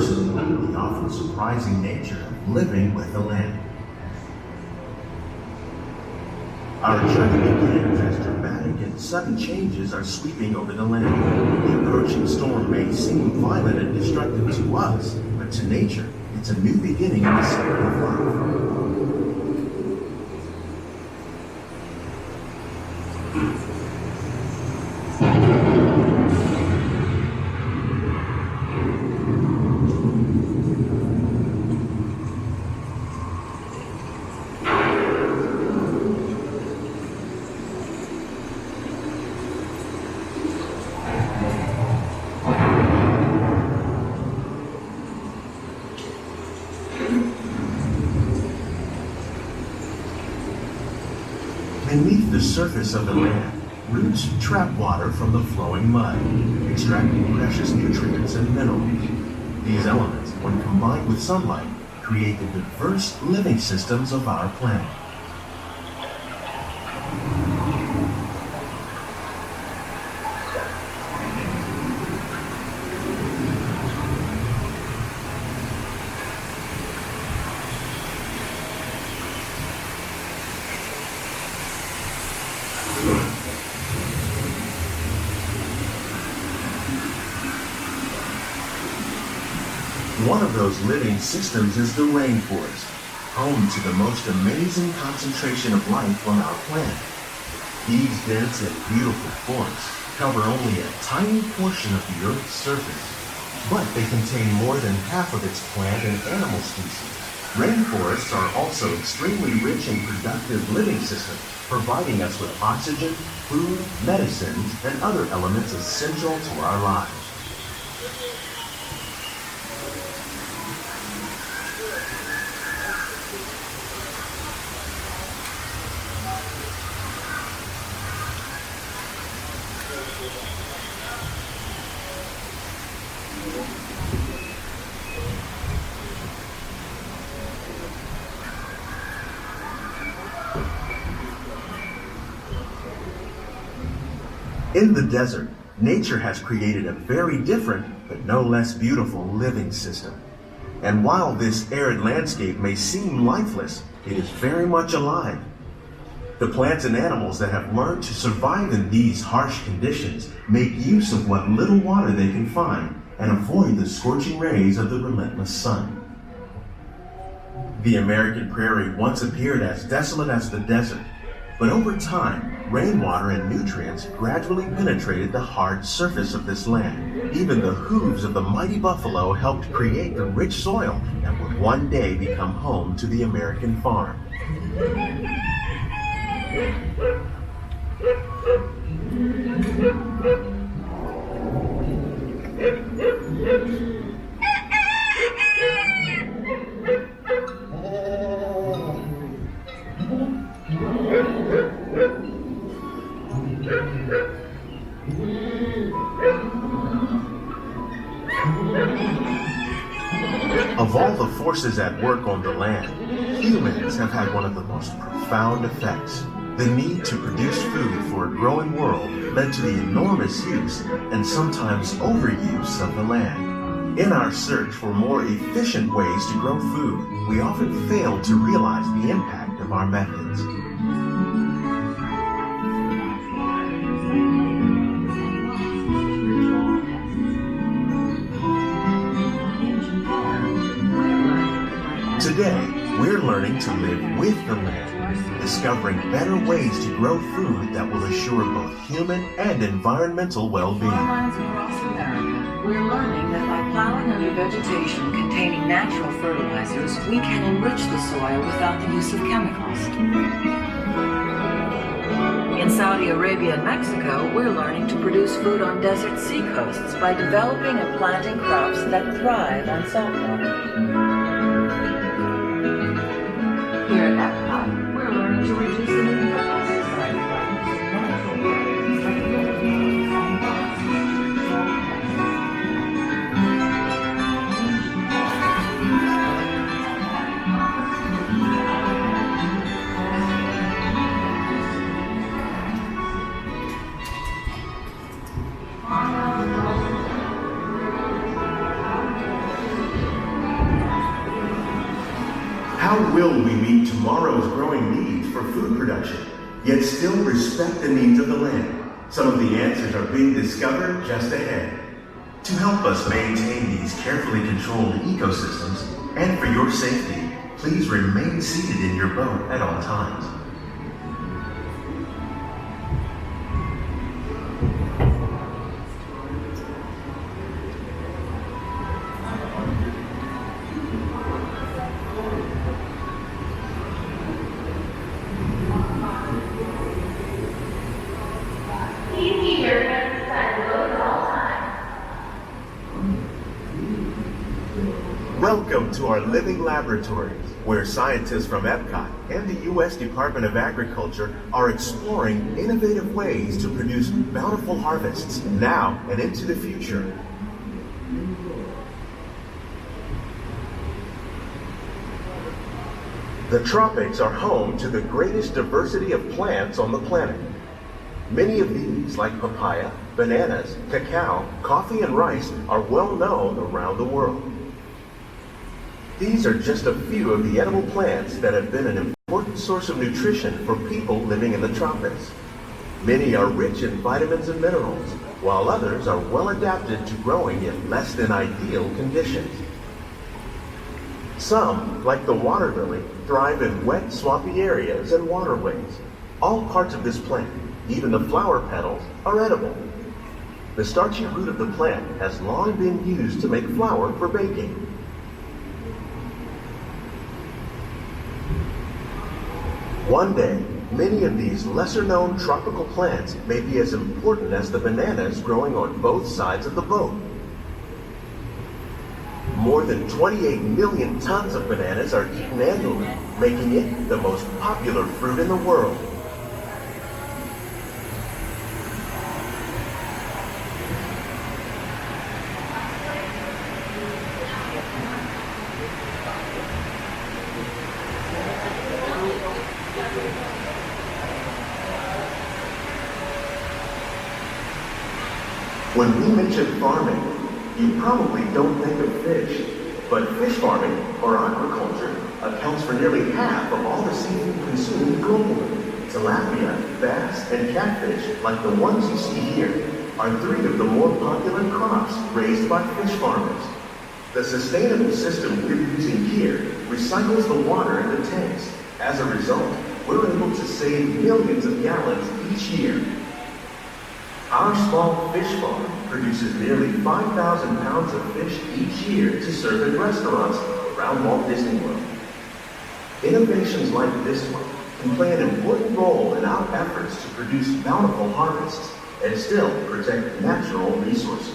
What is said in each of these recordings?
first, the often surprising nature of living with the land. Our journey begins as dramatic and sudden changes are sweeping over the land. The approaching storm may seem violent and destructive to us, but to nature, it's a new beginning in the cycle of life. Beneath the surface of the land, roots trap water from the flowing mud, extracting precious nutrients and minerals. These elements, when combined with sunlight, create the diverse living systems of our planet. One of those living systems is the rainforest, home to the most amazing concentration of life on our planet. These dense and beautiful forests cover only a tiny portion of the Earth's surface, but they contain more than half of its plant and animal species. Rainforests are also extremely rich and productive living systems, providing us with oxygen, food, medicines, and other elements essential to our lives. In the desert, nature has created a very different, but no less beautiful living system. And while this arid landscape may seem lifeless, it is very much alive. The plants and animals that have learned to survive in these harsh conditions make use of what little water they can find and avoid the scorching rays of the relentless sun. The American prairie once appeared as desolate as the desert, but over time, rainwater and nutrients gradually penetrated the hard surface of this land. Even the hooves of the mighty buffalo helped create the rich soil that would one day become home to the American farm. Of all the forces at work on the land, humans have had one of the most profound effects. The need to produce food for a growing world led to the enormous use and sometimes overuse of the land. In our search for more efficient ways to grow food, we often fail to realize the impact of our methods. Today, we're learning to live with the land, discovering better ways to grow food that will assure both human and environmental well-being. Farmlands across America, we're learning that by plowing under vegetation containing natural fertilizers, we can enrich the soil without the use of chemicals. In Saudi Arabia and Mexico, we're learning to produce food on desert seacoasts by developing and planting crops that thrive on salt water. Here at Epcot, we're learning to reduce the need for pesticides by using natural ways like irrigating and How will we meet tomorrow's growing needs for food production, yet still respect the needs of the land? Some of the answers are being discovered just ahead. To help us maintain these carefully controlled ecosystems, and for your safety, please remain seated in your boat at all times. Welcome to our living laboratories, where scientists from Epcot and the U.S. Department of Agriculture are exploring innovative ways to produce bountiful harvests now and into the future. The tropics are home to the greatest diversity of plants on the planet. Many of these, like papaya, bananas, cacao, coffee, and rice, are well known around the world. These are just a few of the edible plants that have been an important source of nutrition for people living in the tropics. Many are rich in vitamins and minerals, while others are well adapted to growing in less than ideal conditions. Some, like the water lily, thrive in wet, swampy areas and waterways. All parts of this plant, even the flower petals, are edible. The starchy root of the plant has long been used to make flour for baking. One day, many of these lesser-known tropical plants may be as important as the bananas growing on both sides of the boat. More than 28 million tons of bananas are eaten annually, making it the most popular fruit in the world. When we mention farming, you probably don't think of fish, but fish farming, or aquaculture, accounts for nearly half of all the seafood consumed globally. Tilapia, bass, and catfish, like the ones you see here, are three of the more popular crops raised by fish farmers. The sustainable system we're using here recycles the water in the tanks. As a result, we're able to save millions of gallons each year. Our small fish farm produces nearly 5,000 pounds of fish each year to serve in restaurants around Walt Disney World. Innovations like this one can play an important role in our efforts to produce bountiful harvests and still protect natural resources.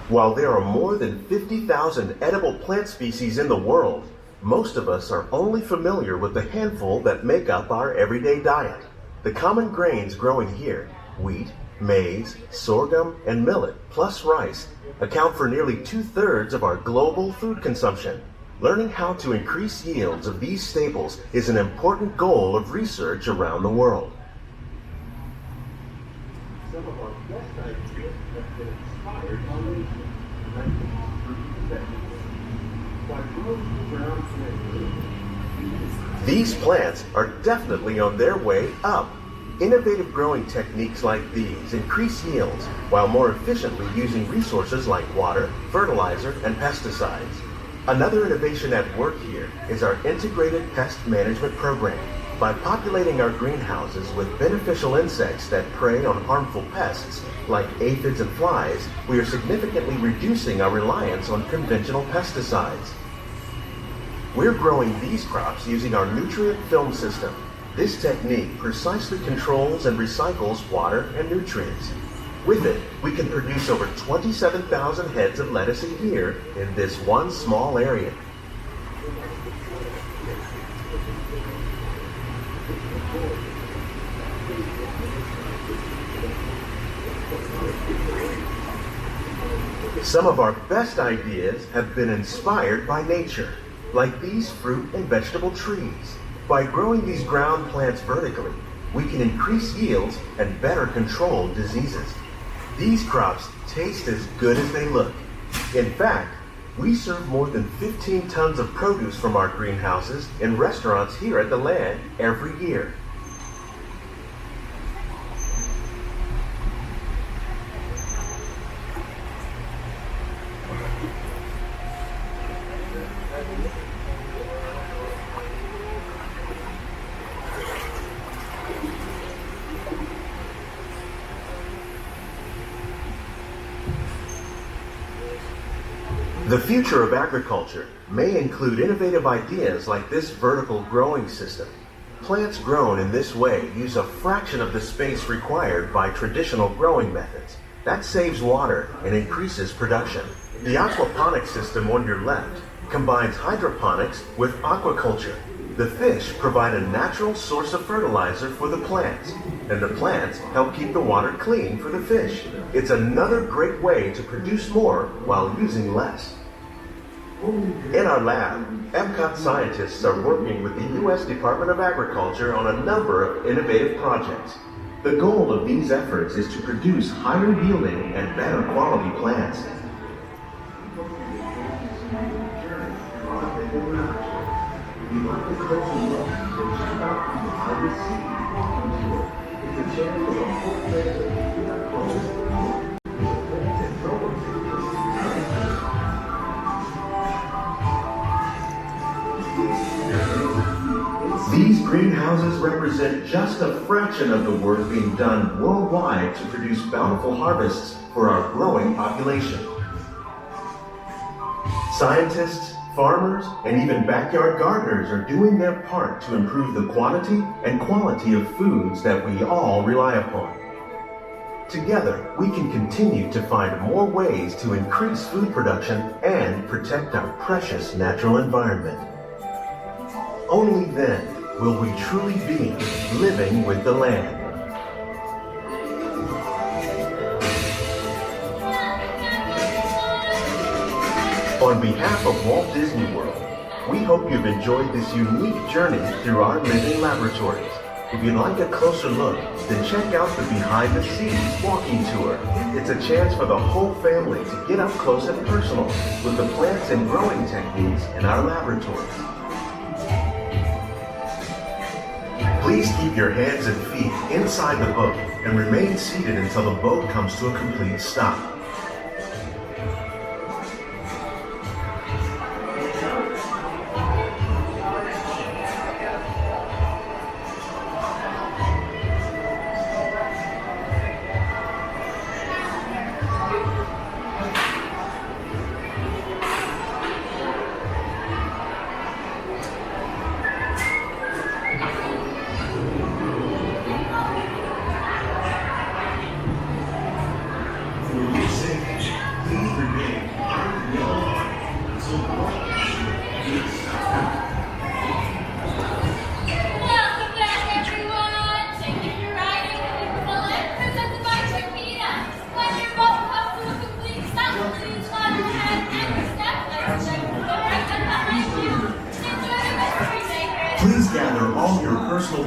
While there are more than 50,000 edible plant species in the world, most of us are only familiar with the handful that make up our everyday diet. The common grains growing here, wheat, maize, sorghum, and millet, plus rice, account for nearly 2/3 of our global food consumption. Learning how to increase yields of these staples is an important goal of research around the world. Some of our best ideas have been inspired by nature. These plants are definitely on their way up. Innovative growing techniques like these increase yields while more efficiently using resources like water, fertilizer, and pesticides. Another innovation at work here is our integrated pest management program. By populating our greenhouses with beneficial insects that prey on harmful pests, like aphids and flies, we are significantly reducing our reliance on conventional pesticides. We're growing these crops using our nutrient film system. This technique precisely controls and recycles water and nutrients. With it, we can produce over 27,000 heads of lettuce a year in this one small area. Some of our best ideas have been inspired by nature, like these fruit and vegetable trees. By growing these ground plants vertically, we can increase yields and better control diseases. These crops taste as good as they look. In fact, we serve more than 15 tons of produce from our greenhouses in restaurants here at the Land every year. The future of agriculture may include innovative ideas like this vertical growing system. Plants grown in this way use a fraction of the space required by traditional growing methods. That saves water and increases production. The aquaponics system on your left combines hydroponics with aquaculture. The fish provide a natural source of fertilizer for the plants, and the plants help keep the water clean for the fish. It's another great way to produce more while using less. In our lab, Epcot scientists are working with the U.S. Department of Agriculture on a number of innovative projects. The goal of these efforts is to produce higher yielding and better quality plants. These greenhouses represent just a fraction of the work being done worldwide to produce bountiful harvests for our growing population. Scientists, farmers, and even backyard gardeners are doing their part to improve the quantity and quality of foods that we all rely upon. Together, we can continue to find more ways to increase food production and protect our precious natural environment. Only then will we truly be living with the land. On behalf of Walt Disney World, we hope you've enjoyed this unique journey through our living laboratories. If you'd like a closer look, then check out the Behind the Scenes walking tour. It's a chance for the whole family to get up close and personal with the plants and growing techniques in our laboratories. Please keep your hands and feet inside the boat and remain seated until the boat comes to a complete stop. Please gather all your personal